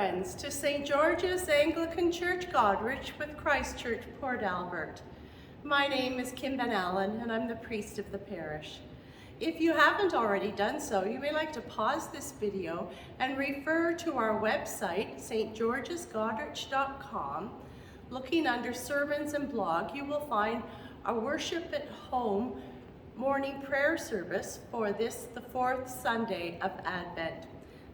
friends, to St. George's Anglican Church, Goderich, with Christ Church, Port Albert. My name is Kim Ben Allen, and I'm the priest of the parish. If you haven't already done so, you may like to pause this video and refer to our website, stgeorgesgoderich.com. Looking under Sermons and Blog, you will find a Worship at Home morning prayer service for this, the fourth Sunday of Advent.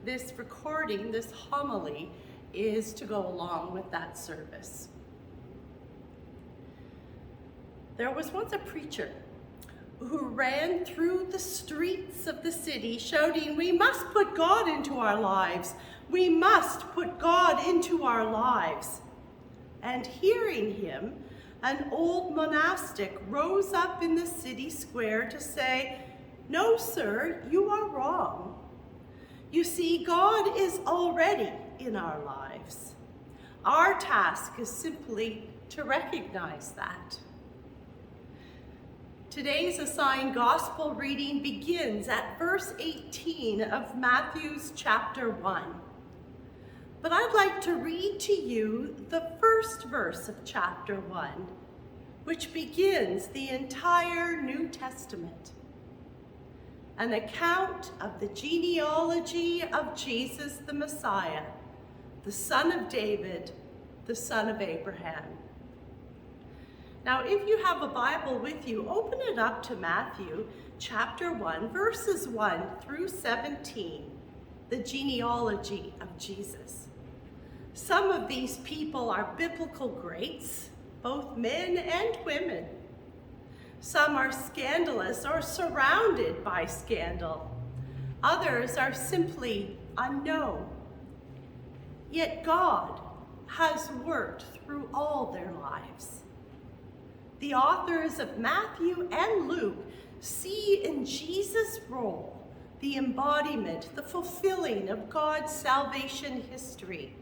This recording, this homily, is to go along with that service. There was once a preacher who ran through the streets of the city shouting, "We must put God into our lives. We must put God into our lives." And hearing him, an old monastic rose up in the city square to say, "No, sir, you are wrong. You see, God is already in our lives. Our task is simply to recognize that." Today's assigned gospel reading begins at verse 18 of Matthew's chapter 1. But I'd like to read to you the first verse of chapter 1, which begins the entire New Testament. An account of the genealogy of Jesus the Messiah, the son of David, the son of Abraham. Now, if you have a Bible with you, open it up to Matthew chapter 1, verses 1 through 17, the genealogy of Jesus. Some of these people are biblical greats, both men and women. Some are scandalous or surrounded by scandal. Others are simply unknown. Yet God has worked through all their lives. The authors of Matthew and Luke see in Jesus' role the embodiment, the fulfilling of God's salvation history.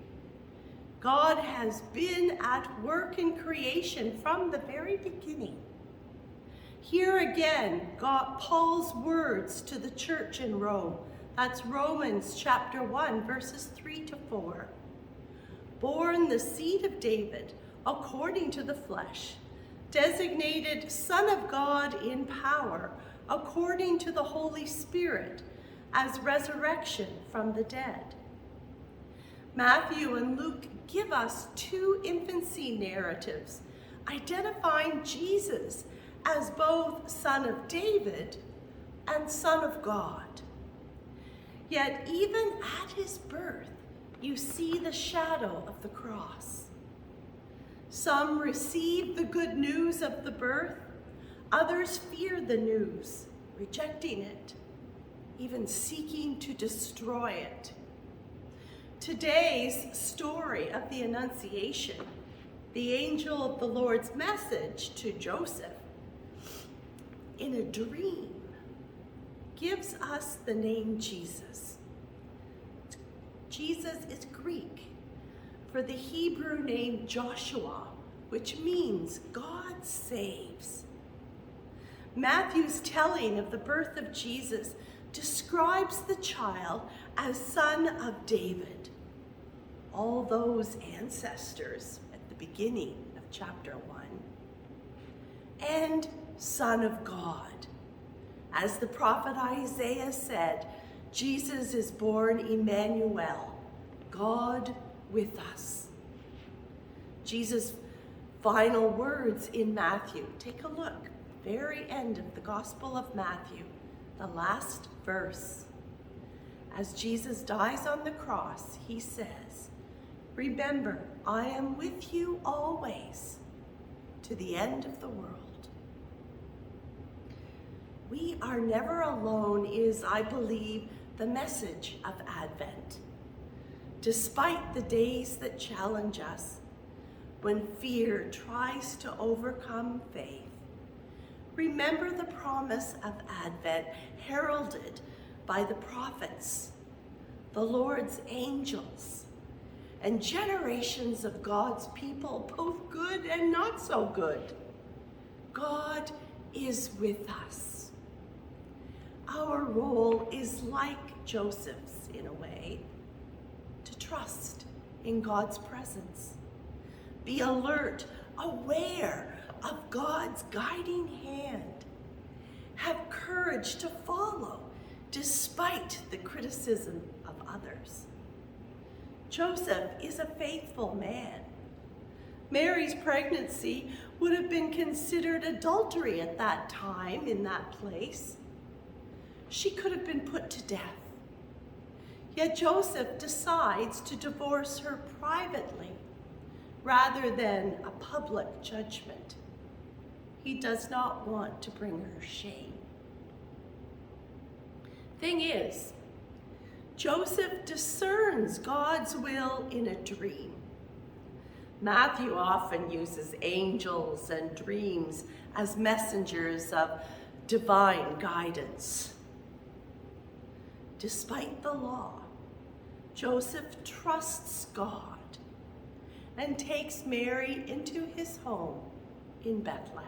God has been at work in creation from the very beginning. Here again, Paul's words to the church in Rome. That's Romans chapter 1, verses 3 to 4. Born the seed of David, according to the flesh, designated Son of God in power, according to the Holy Spirit, as resurrection from the dead. Matthew and Luke give us two infancy narratives, identifying Jesus as both Son of David and Son of God. Yet even at his birth, you see the shadow of the cross. Some receive the good news of the birth, others fear the news, rejecting it, even seeking to destroy it. Today's story of the Annunciation, the angel of the Lord's message to Joseph in a dream, gives us the name Jesus. Jesus is Greek for the Hebrew name Joshua, which means God saves. Matthew's telling of the birth of Jesus describes the child as son of David, all those ancestors at the beginning of chapter 1, and Son of God. As the prophet Isaiah said, Jesus is born Emmanuel, God with us. Jesus' final words in Matthew. Take a look, very end of the Gospel of Matthew, the last verse. As Jesus dies on the cross, he says, "Remember, I am with you always, to the end of the world." We are never alone is, I believe, the message of Advent. Despite the days that challenge us, when fear tries to overcome faith, remember the promise of Advent heralded by the prophets, the Lord's angels, and generations of God's people, both good and not so good. God is with us. Our role is like Joseph's in a way, to trust in God's presence. Be alert, aware of God's guiding hand. Have courage to follow despite the criticism of others. Joseph is a faithful man. Mary's pregnancy would have been considered adultery at that time in that place. She could have been put to death. Yet Joseph decides to divorce her privately rather than a public judgment. He does not want to bring her shame. Thing is, Joseph discerns God's will in a dream. Matthew often uses angels and dreams as messengers of divine guidance. Despite the law, Joseph trusts God and takes Mary into his home in Bethlehem.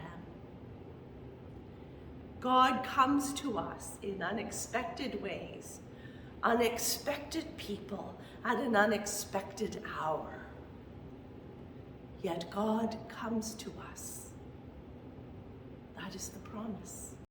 God comes to us in unexpected ways, unexpected people at an unexpected hour. Yet God comes to us. That is the promise.